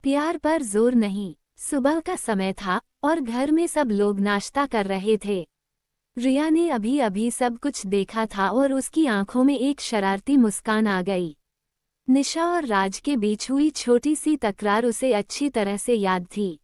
प्यार पर जोर नहीं। सुबह का समय था और घर में सब लोग नाश्ता कर रहे थे। रिया ने अभी अभी सब कुछ देखा था और उसकी आंखों में एक शरारती मुस्कान आ गई। निशा और राज के बीच हुई छोटी सी तकरार उसे अच्छी तरह से याद थी।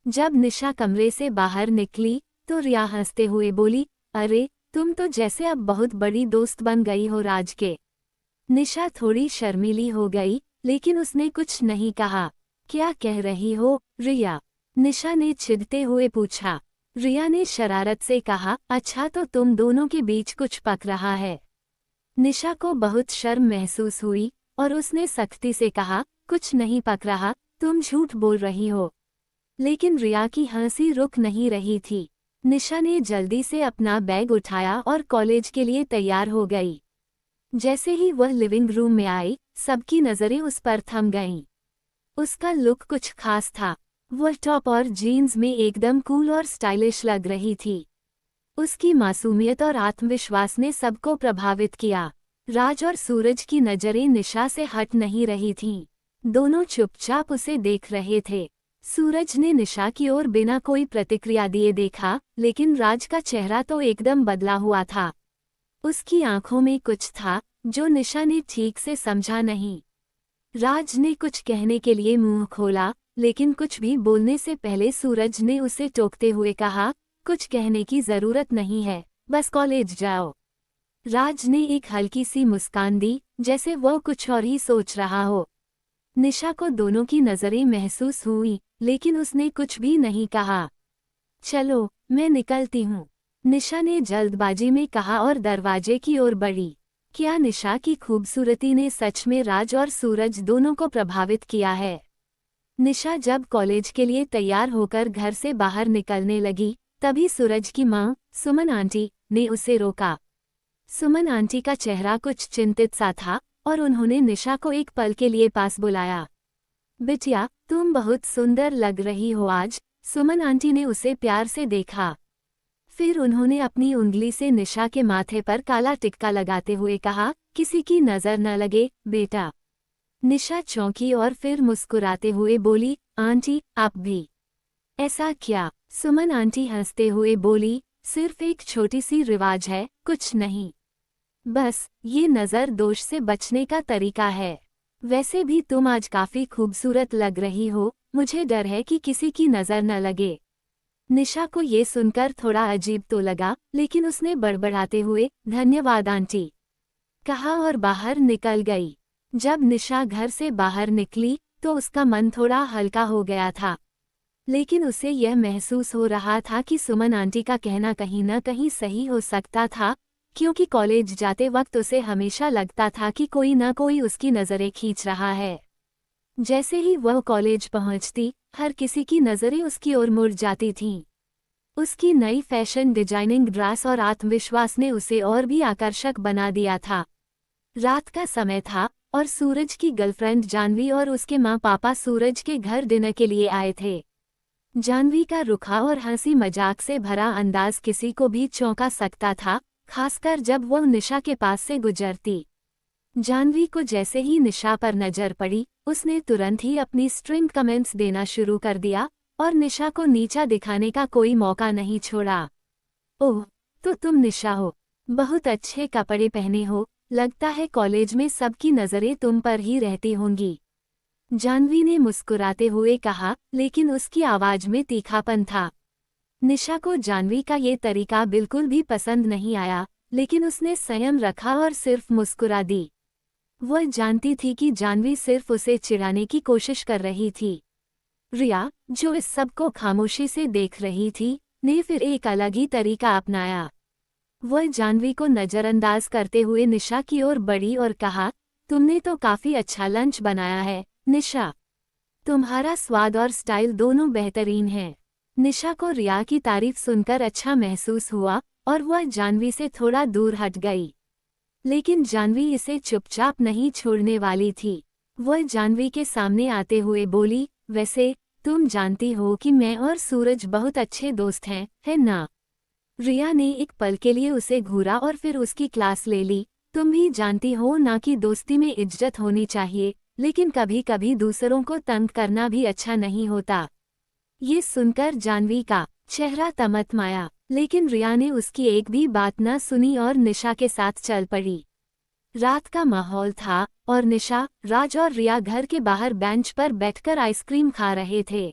जब निशा कमरे से बाहर निकली तो रिया हंसते हुए बोली, अरे तुम तो जैसे अब बहुत बड़ी दोस्त बन गई हो राज के। निशा थोड़ी शर्मीली हो गई, लेकिन उसने कुछ नहीं कहा। क्या कह रही हो रिया? निशा ने चिढ़ते हुए पूछा। रिया ने शरारत से कहा, अच्छा तो तुम दोनों के बीच कुछ पक रहा है। निशा को बहुत शर्म महसूस हुई और उसने सख्ती से कहा, कुछ नहीं पक रहा, तुम झूठ बोल रही हो। लेकिन रिया की हंसी रुक नहीं रही थी। निशा ने जल्दी से अपना बैग उठाया और कॉलेज के लिए तैयार हो गई। जैसे ही वह लिविंग रूम में आई, सबकी नज़रें उस पर थम गईं। उसका लुक कुछ खास था। वह टॉप और जीन्स में एकदम कूल और स्टाइलिश लग रही थी। उसकी मासूमियत और आत्मविश्वास ने सबको प्रभावित किया। राज और सूरज की नज़रें निशा से हट नहीं रही थीं। दोनों चुपचाप उसे देख रहे थे। सूरज ने निशा की ओर बिना कोई प्रतिक्रिया दिए देखा, लेकिन राज का चेहरा तो एकदम बदला हुआ था। उसकी आंखों में कुछ था जो निशा ने ठीक से समझा नहीं। राज ने कुछ कहने के लिए मुंह खोला, लेकिन कुछ भी बोलने से पहले सूरज ने उसे टोकते हुए कहा, कुछ कहने की जरूरत नहीं है, बस कॉलेज जाओ। राज ने एक हल्की सी मुस्कान दी, जैसे वह कुछ और ही सोच रहा हो। निशा को दोनों की नज़रें महसूस हुई, लेकिन उसने कुछ भी नहीं कहा। चलो मैं निकलती हूँ, निशा ने जल्दबाजी में कहा और दरवाजे की ओर बढ़ी। क्या निशा की खूबसूरती ने सच में राज और सूरज दोनों को प्रभावित किया है? निशा जब कॉलेज के लिए तैयार होकर घर से बाहर निकलने लगी, तभी सूरज की माँ, सुमन आंटी, ने उसे रोका। सुमन आंटी का चेहरा कुछ चिंतित सा था और उन्होंने निशा को एक पल के लिए पास बुलाया। बिटिया, तुम बहुत सुंदर लग रही हो आज। सुमन आंटी ने उसे प्यार से देखा। फिर उन्होंने अपनी उंगली से निशा के माथे पर काला टिक्का लगाते हुए कहा, किसी की नजर न लगे बेटा। निशा चौंकी और फिर मुस्कुराते हुए बोली, आंटी आप भी। ऐसा क्या? सुमन आंटी हंसते हुए बोली, सिर्फ एक छोटी सी रिवाज है, कुछ नहीं। बस ये नज़र दोष से बचने का तरीका है। वैसे भी तुम आज काफी खूबसूरत लग रही हो, मुझे डर है कि किसी की नज़र न लगे। निशा को ये सुनकर थोड़ा अजीब तो लगा, लेकिन उसने बड़बड़ाते हुए धन्यवाद आंटी कहा और बाहर निकल गई। जब निशा घर से बाहर निकली तो उसका मन थोड़ा हल्का हो गया था, लेकिन उसे यह महसूस हो रहा था कि सुमन आंटी का कहना कहीं न कहीं सही हो सकता था, क्योंकि कॉलेज जाते वक्त उसे हमेशा लगता था कि कोई न कोई उसकी नज़रें खींच रहा है। जैसे ही वह कॉलेज पहुंचती, हर किसी की नज़रें उसकी ओर मुड़ जाती थीं। उसकी नई फैशन डिजाइनिंग ड्रेस और आत्मविश्वास ने उसे और भी आकर्षक बना दिया था। रात का समय था और सूरज की गर्लफ्रेंड जानवी और उसके माँ पापा सूरज के घर डिनर के लिए आए थे। जानवी का रुखा और हंसी मजाक से भरा अंदाज किसी को भी चौंका सकता था, खासकर जब वह निशा के पास से गुजरती। जानवी को जैसे ही निशा पर नजर पड़ी, उसने तुरंत ही अपनी स्ट्रिंग कमेंट्स देना शुरू कर दिया और निशा को नीचा दिखाने का कोई मौका नहीं छोड़ा। ओह, तो तुम निशा हो, बहुत अच्छे कपड़े पहने हो, लगता है कॉलेज में सबकी नज़रें तुम पर ही रहती होंगी। जानवी ने मुस्कुराते हुए कहा, लेकिन उसकी आवाज में तीखापन था। निशा को जानवी का ये तरीका बिल्कुल भी पसंद नहीं आया, लेकिन उसने संयम रखा और सिर्फ मुस्कुरा दी। वह जानती थी कि जानवी सिर्फ उसे चिढ़ाने की कोशिश कर रही थी। रिया, जो इस सब को खामोशी से देख रही थी, ने फिर एक अलग ही तरीका अपनाया। वह जानवी को नज़रअंदाज करते हुए निशा की ओर बढ़ी और कहा, तुमने तो काफ़ी अच्छा लंच बनाया है निशा। तुम्हारा स्वाद और स्टाइल दोनों बेहतरीन हैं। निशा को रिया की तारीफ सुनकर अच्छा महसूस हुआ और वह जानवी से थोड़ा दूर हट गई। लेकिन जानवी इसे चुपचाप नहीं छोड़ने वाली थी। वह जानवी के सामने आते हुए बोली, वैसे तुम जानती हो कि मैं और सूरज बहुत अच्छे दोस्त हैं, है ना? रिया ने एक पल के लिए उसे घूरा और फिर उसकी क्लास ले ली। तुम भी जानती हो ना कि दोस्ती में इज्जत होनी चाहिए, लेकिन कभी कभी दूसरों को तंग करना भी अच्छा नहीं होता। ये सुनकर जाह्नवी का चेहरा तमतमाया, लेकिन रिया ने उसकी एक भी बात न सुनी और निशा के साथ चल पड़ी। रात का माहौल था और निशा, राज और रिया घर के बाहर बेंच पर बैठकर आइसक्रीम खा रहे थे।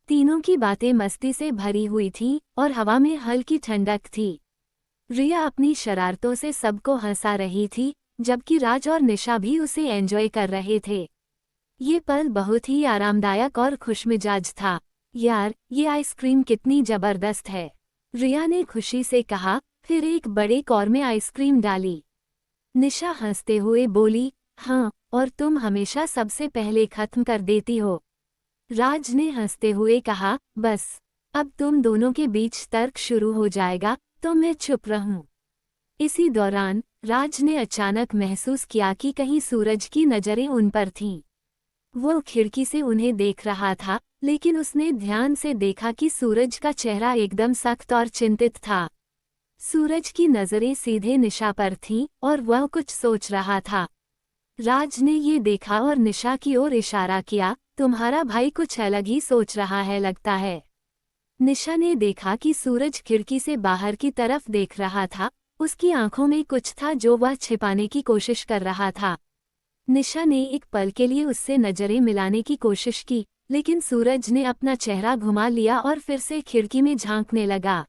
तीनों की बातें मस्ती से भरी हुई थीं और हवा में हल्की ठंडक थी। रिया अपनी शरारतों से सबको हंसा रही थी, जबकि राज और निशा भी उसे एंजॉय कर रहे थे। ये पल बहुत ही आरामदायक और खुशमिजाज था। यार, ये आइसक्रीम कितनी जबरदस्त है, रिया ने खुशी से कहा, फिर एक बड़े कौर में आइसक्रीम डाली। निशा हंसते हुए बोली, हाँ, और तुम हमेशा सबसे पहले खत्म कर देती हो। राज ने हंसते हुए कहा, बस अब तुम दोनों के बीच तर्क शुरू हो जाएगा तो मैं चुप रहूं। इसी दौरान राज ने अचानक महसूस किया कि कहीं सूरज की नज़रें उन पर थीं। वो खिड़की से उन्हें देख रहा था, लेकिन उसने ध्यान से देखा कि सूरज का चेहरा एकदम सख्त और चिंतित था। सूरज की नज़रें सीधे निशा पर थीं और वह कुछ सोच रहा था। राज ने ये देखा और निशा की ओर इशारा किया, तुम्हारा भाई कुछ अलग ही सोच रहा है लगता है। निशा ने देखा कि सूरज खिड़की से बाहर की तरफ देख रहा था। उसकी आंखों में कुछ था जो वह छिपाने की कोशिश कर रहा था। निशा ने एक पल के लिए उससे नजरें मिलाने की कोशिश की, लेकिन सूरज ने अपना चेहरा घुमा लिया और फिर से खिड़की में झांकने लगा।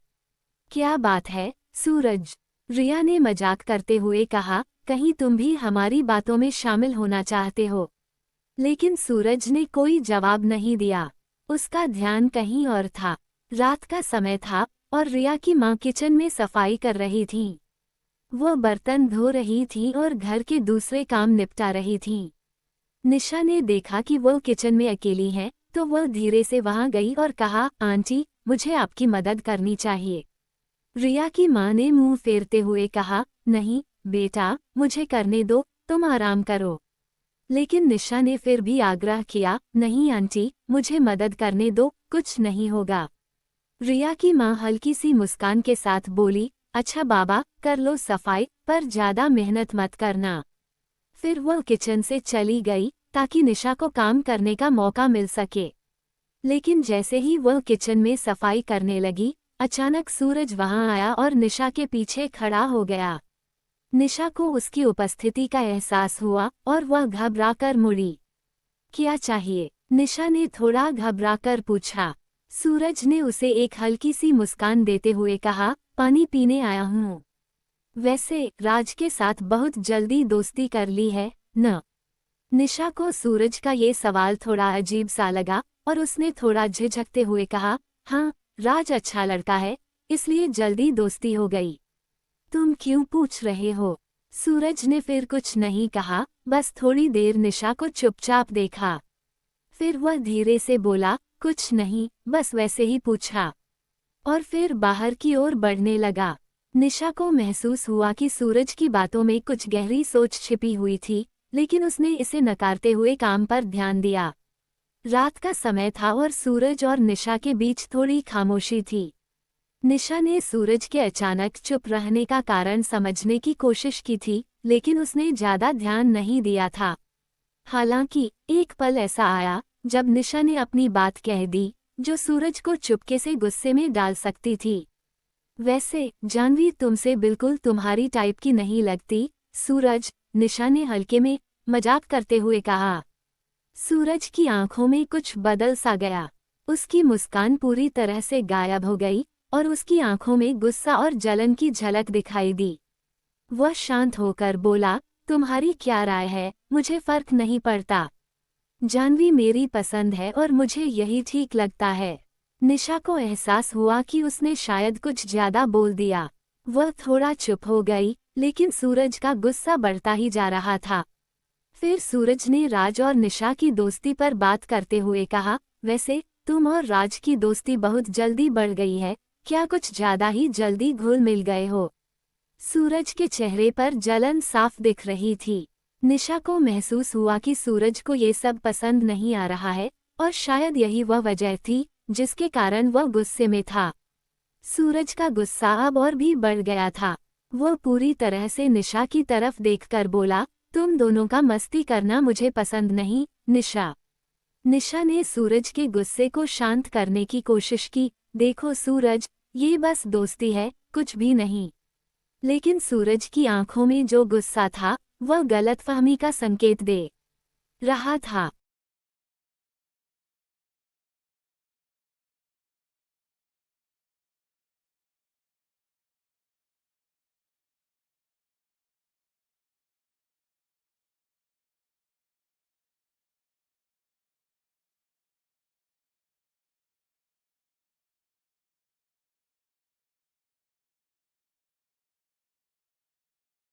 क्या बात है सूरज, रिया ने मजाक करते हुए कहा, कहीं तुम भी हमारी बातों में शामिल होना चाहते हो। लेकिन सूरज ने कोई जवाब नहीं दिया। उसका ध्यान कहीं और था। रात का समय था और रिया की मां किचन में सफाई कर रही थीं। वो बर्तन धो रही थी और घर के दूसरे काम निपटा रही थीं। निशा ने देखा कि वो किचन में अकेली हैं, तो वह धीरे से वहां गई और कहा, आंटी, मुझे आपकी मदद करनी चाहिए। रिया की मां ने मुंह फेरते हुए कहा, नहीं बेटा, मुझे करने दो, तुम आराम करो। लेकिन निशा ने फिर भी आग्रह किया, नहीं आंटी, मुझे मदद करने दो, कुछ नहीं होगा। रिया की मां हल्की सी मुस्कान के साथ बोली, अच्छा बाबा, कर लो सफाई, पर ज्यादा मेहनत मत करना। फिर वह किचन से चली गई ताकि निशा को काम करने का मौका मिल सके। लेकिन जैसे ही वह किचन में सफाई करने लगी, अचानक सूरज वहां आया और निशा के पीछे खड़ा हो गया। निशा को उसकी उपस्थिति का एहसास हुआ और वह घबराकर मुड़ी। क्या चाहिए? निशा ने थोड़ा घबराकर पूछा। सूरज ने उसे एक हल्की सी मुस्कान देते हुए कहा, पानी पीने आया हूँ। वैसे राज के साथ बहुत जल्दी दोस्ती कर ली है न? निशा को सूरज का ये सवाल थोड़ा अजीब सा लगा और उसने थोड़ा झिझकते हुए कहा, हाँ, राज अच्छा लड़का है, इसलिए जल्दी दोस्ती हो गई। तुम क्यों पूछ रहे हो? सूरज ने फिर कुछ नहीं कहा, बस थोड़ी देर निशा को चुपचाप देखा। फिर वह धीरे से बोला, कुछ नहीं, बस वैसे ही पूछा। और फिर बाहर की ओर बढ़ने लगा। निशा को महसूस हुआ कि सूरज की बातों में कुछ गहरी सोच छिपी हुई थी, लेकिन उसने इसे नकारते हुए काम पर ध्यान दिया। रात का समय था और सूरज और निशा के बीच थोड़ी खामोशी थी। निशा ने सूरज के अचानक चुप रहने का कारण समझने की कोशिश की थी, लेकिन उसने ज्यादा ध्यान नहीं दिया था। हालांकि एक पल ऐसा आया जब निशा ने अपनी बात कह दी, जो सूरज को चुपके से गुस्से में डाल सकती थी। वैसे जाह्नवी तुमसे बिल्कुल तुम्हारी टाइप की नहीं लगती, सूरज, निशा ने हल्के में मजाक करते हुए कहा। सूरज की आंखों में कुछ बदल सा गया। उसकी मुस्कान पूरी तरह से गायब हो गई और उसकी आंखों में गुस्सा और जलन की झलक दिखाई दी। वह शांत होकर बोला, तुम्हारी क्या राय है? मुझे फर्क नहीं पड़ता। जाह्नवी मेरी पसंद है और मुझे यही ठीक लगता है। निशा को एहसास हुआ कि उसने शायद कुछ ज्यादा बोल दिया। वह थोड़ा चुप हो गई, लेकिन सूरज का गुस्सा बढ़ता ही जा रहा था। फिर सूरज ने राज और निशा की दोस्ती पर बात करते हुए कहा, वैसे तुम और राज की दोस्ती बहुत जल्दी बढ़ गई है, क्या कुछ ज्यादा ही जल्दी घुल मिल गए हो? सूरज के चेहरे पर जलन साफ दिख रही थी। निशा को महसूस हुआ कि सूरज को ये सब पसंद नहीं आ रहा है और शायद यही वह वजह थी जिसके कारण वह गुस्से में था। सूरज का गुस्सा अब और भी बढ़ गया था। वह पूरी तरह से निशा की तरफ देखकर बोला, तुम दोनों का मस्ती करना मुझे पसंद नहीं, निशा। निशा ने सूरज के गुस्से को शांत करने की कोशिश की। देखो सूरज, ये बस दोस्ती है, कुछ भी नहीं। लेकिन सूरज की आंखों में जो गुस्सा था, वह गलतफहमी का संकेत दे रहा था।